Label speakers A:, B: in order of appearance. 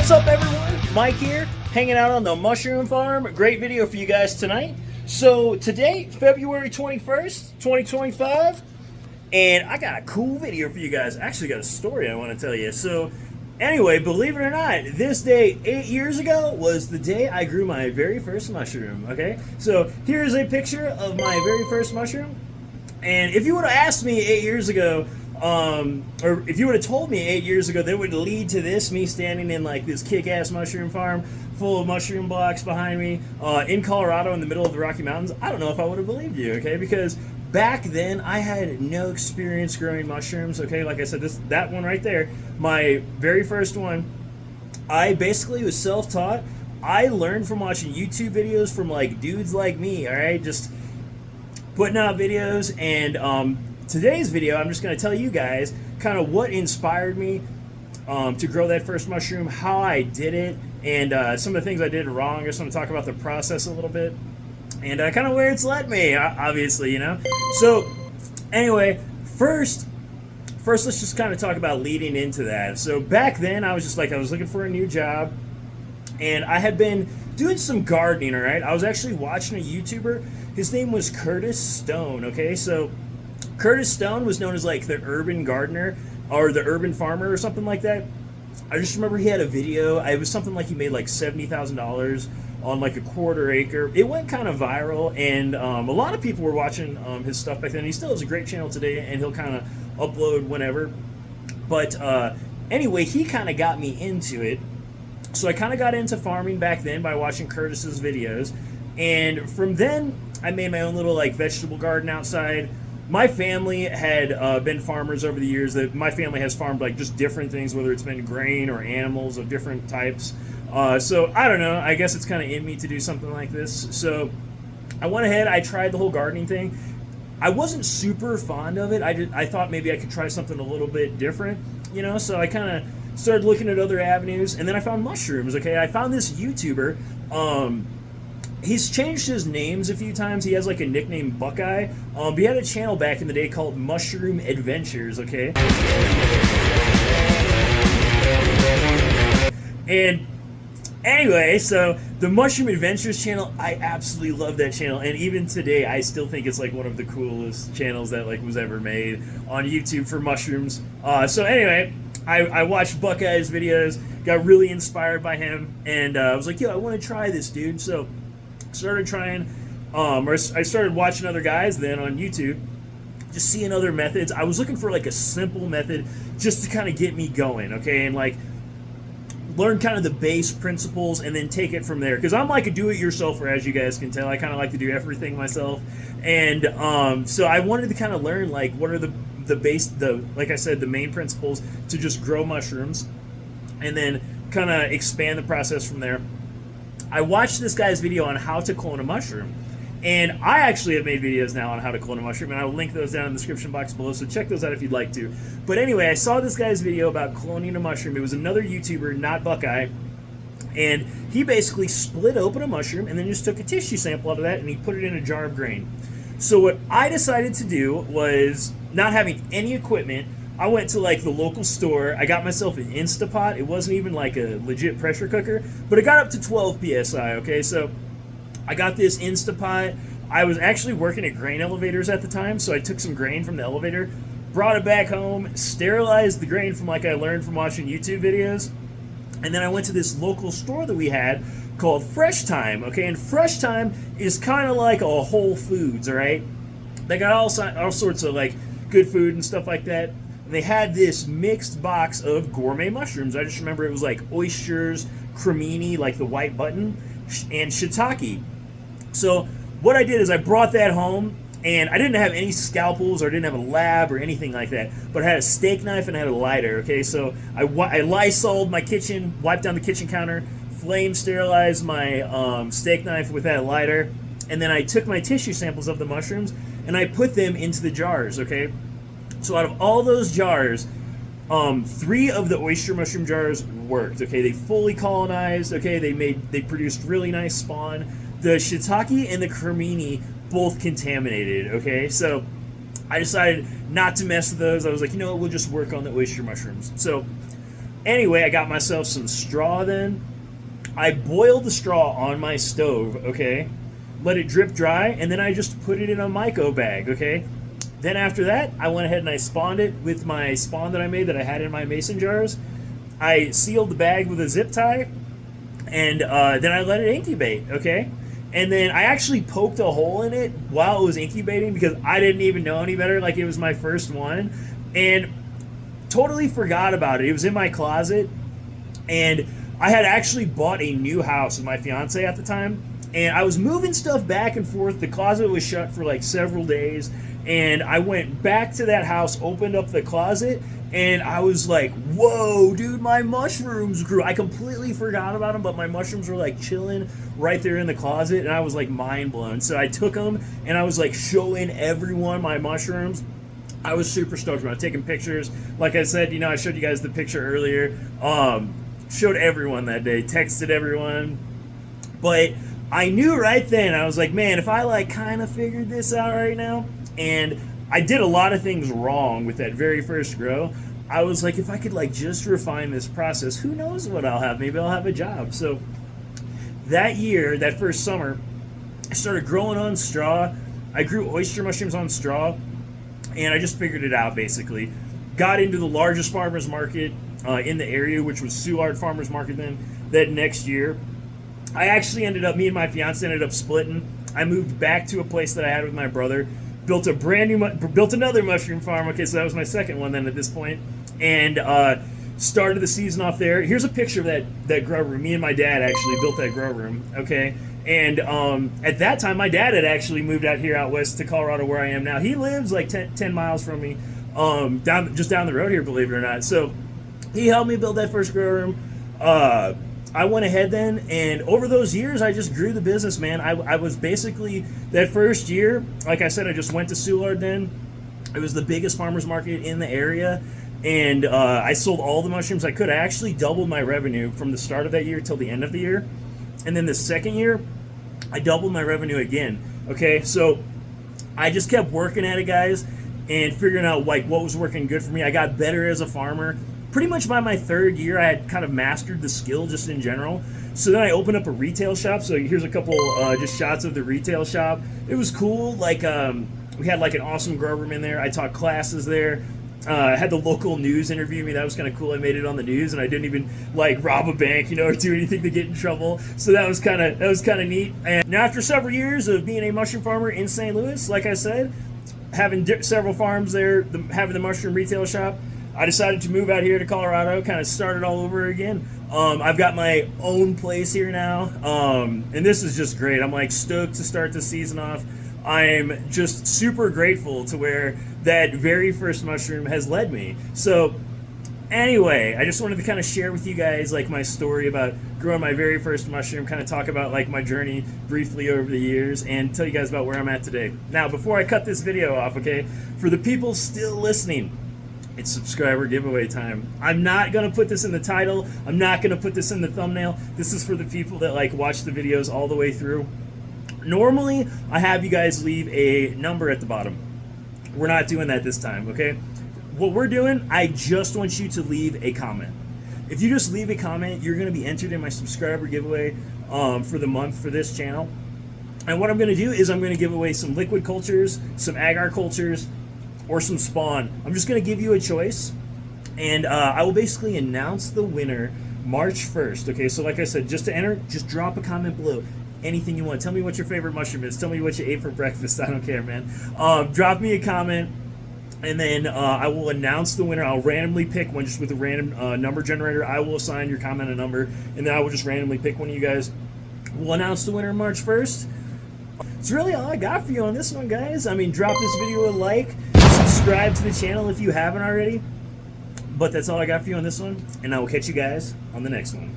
A: What's up, everyone? Mike here, hanging out on the mushroom farm. Great video for you guys tonight. So today, February 21st, 2025, and I got a cool video for you guys. Actually got a story I want to tell you. So anyway, believe it or not, this day 8 years ago was the day I grew my very first mushroom, okay? So here's a picture of my very first mushroom. And if you would have asked me 8 years ago, or if you would have told me 8 years ago that would lead to this, me standing in like this kick-ass mushroom farm full of mushroom blocks behind me in Colorado in the middle of the Rocky Mountains, I don't know if I would have believed you, okay? Because back then I had no experience growing mushrooms, okay? Like I said, that one right there, my very first one, I basically was self-taught. I learned from watching YouTube videos from like dudes like me, all right? Just putting out videos. And today's video, I'm just going to tell you guys kind of what inspired me to grow that first mushroom, how I did it, and some of the things I did wrong. I just want to talk about the process a little bit, and kind of where it's led me, obviously, you know. So anyway, first let's just kind of talk about leading into that. So back then I was just like, I was looking for a new job, and I had been doing some gardening, all right? I was actually watching a YouTuber. His name was Curtis Stone, okay? So Curtis Stone was known as like the urban gardener or the urban farmer or something like that. I just remember he had a video. It was something like he made like $70,000 on like a quarter acre. It went kind of viral, and a lot of people were watching his stuff back then. He still has a great channel today, and he'll kind of upload whenever. But anyway, he kind of got me into it. So I kind of got into farming back then by watching Curtis's videos. And from then, I made my own little like vegetable garden outside. My family had been farmers over the years. That my family has farmed like just different things, whether it's been grain or animals of different types. So I don't know. I guess it's kind of in me to do something like this. So I went ahead. I tried the whole gardening thing. I wasn't super fond of it. I thought maybe I could try something a little bit different, you know. So I kind of started looking at other avenues, and then I found mushrooms. Okay, I found this YouTuber. He's changed his names a few times. He has like a nickname, Buckeye. But he had a channel back in the day called Mushroom Adventures, okay? And anyway, so the Mushroom Adventures channel, I absolutely love that channel. And even today, I still think it's like one of the coolest channels that like was ever made on YouTube for mushrooms. So anyway, I watched Buckeye's videos, got really inspired by him, and I was like, yo, I want to try this, dude. So started trying, or I started watching other guys then on YouTube, just seeing other methods. I was looking for like a simple method just to kind of get me going, okay, and like learn kind of the base principles and then take it from there. Because I'm like a do-it-yourselfer, as you guys can tell. I kind of like to do everything myself, and so I wanted to kind of learn like what are the base, like I said, the main principles to just grow mushrooms, and then kind of expand the process from there. I watched this guy's video on how to clone a mushroom, and I actually have made videos now on how to clone a mushroom, and I will link those down in the description box below, so check those out if you'd like to. But anyway, I saw this guy's video about cloning a mushroom. It was another YouTuber, not Buckeye, and he basically split open a mushroom and then just took a tissue sample out of that and he put it in a jar of grain. So what I decided to do was, not having any equipment, I went to like the local store. I got myself an Instapot. It wasn't even like a legit pressure cooker, but it got up to 12 psi, okay? So I got this Instapot. I was actually working at grain elevators at the time, so I took some grain from the elevator, brought it back home, sterilized the grain from like I learned from watching YouTube videos, and then I went to this local store that we had called Fresh Time, okay? And Fresh Time is kind of like a Whole Foods, all right? They got all sorts of like good food and stuff like that. And they had this mixed box of gourmet mushrooms. I just remember it was like oysters, cremini, like the white button, and shiitake. So what I did is I brought that home, and I didn't have any scalpels or I didn't have a lab or anything like that, but I had a steak knife and I had a lighter, okay? So I Lysoled my kitchen, wiped down the kitchen counter, flame sterilized my steak knife with that lighter, and then I took my tissue samples of the mushrooms and I put them into the jars, okay? So out of all those jars, 3 of the oyster mushroom jars worked, okay? They fully colonized, okay? They produced really nice spawn. The shiitake and the cremini both contaminated, okay? So I decided not to mess with those. I was like, you know what, we'll just work on the oyster mushrooms. So Anyway, I got myself some straw then. I boiled the straw on my stove, okay? Let it drip dry, and then I just put it in a myco bag, okay? Then after that, I went ahead and I spawned it with my spawn that I made that I had in my mason jars. I sealed the bag with a zip tie, and then I let it incubate, okay? And then I actually poked a hole in it while it was incubating because I didn't even know any better. Like, it was my first one. And totally forgot about it. It was in my closet. And I had actually bought a new house with my fiance at the time. And I was moving stuff back and forth. The closet was shut for like several days. And I went back to that house, opened up the closet, and I was like, whoa, dude, my mushrooms grew. I completely forgot about them, but my mushrooms were like chilling right there in the closet, and I was like mind blown. So I took them, and I was like showing everyone my mushrooms. I was super stoked about it, taking pictures. Like I said, I showed you guys the picture earlier. Showed everyone that day, texted everyone. But I knew right then, I was like, man, if I like kind of figured this out right now, and I did a lot of things wrong with that very first grow. I was like, if I could like just refine this process, who knows what I'll have? Maybe I'll have a job. So that year, that first summer, I started growing on straw. I grew oyster mushrooms on straw, and I just figured it out basically. Got into the largest farmer's market in the area, which was Soulard Farmer's Market then. That next year, I actually me and my fiance ended up splitting. I moved back to a place that I had with my brother. Built another mushroom farm. Okay, so that was my second one then at this point, and started the season off there. Here's a picture of that grow room. Me and my dad actually built that grow room. Okay, and at that time, my dad had actually moved out here out west to Colorado, where I am now. He lives like 10 miles from me, down the road here, believe it or not. So he helped me build that first grow room. I went ahead then, and over those years, I just grew the business, man. I was basically, that first year, like I said, I just went to Soulard then. It was the biggest farmer's market in the area, and I sold all the mushrooms I could. I actually doubled my revenue from the start of that year till the end of the year. And then the second year, I doubled my revenue again, okay? So I just kept working at it, guys, and figuring out like what was working good for me. I got better as a farmer. Pretty much by my third year, I had kind of mastered the skill just in general. So then I opened up a retail shop. So here's a couple just shots of the retail shop. It was cool. Like we had like an awesome grow room in there. I taught classes there. I had the local news interview me. That was kind of cool. I made it on the news, and I didn't even like rob a bank, or do anything to get in trouble. So that was kind of neat. And now after several years of being a mushroom farmer in St. Louis, like I said, having several farms there, having the mushroom retail shop, I decided to move out here to Colorado, kind of start it all over again. I've got my own place here now, and this is just great. I'm like stoked to start the season off. I'm just super grateful to where that very first mushroom has led me. So anyway, I just wanted to kind of share with you guys like my story about growing my very first mushroom, kind of talk about like my journey briefly over the years, and tell you guys about where I'm at today. Now, before I cut this video off, okay, for the people still listening, it's subscriber giveaway time. I'm not going to put this in the title. I'm not going to put this in the thumbnail. This is for the people that like watch the videos all the way through. Normally, I have you guys leave a number at the bottom. We're not doing that this time, okay? What we're doing, I just want you to leave a comment. If you just leave a comment, you're going to be entered in my subscriber giveaway for the month for this channel. And what I'm going to do is I'm going to give away some liquid cultures, some agar cultures, or some spawn. I'm just going to give you a choice, and I will basically announce the winner March 1st. Okay, so like I said, just to enter, just drop a comment below. Anything you want. Tell me what your favorite mushroom is. Tell me what you ate for breakfast. I don't care, man. Drop me a comment, and then I will announce the winner. I'll randomly pick one just with a random number generator. I will assign your comment a number, and then I will just randomly pick one of you guys. We'll announce the winner March 1st. It's really all I got for you on this one, guys. I mean, drop this video a like. Subscribe to the channel if you haven't already. But that's all I got for you on this one, and I will catch you guys on the next one.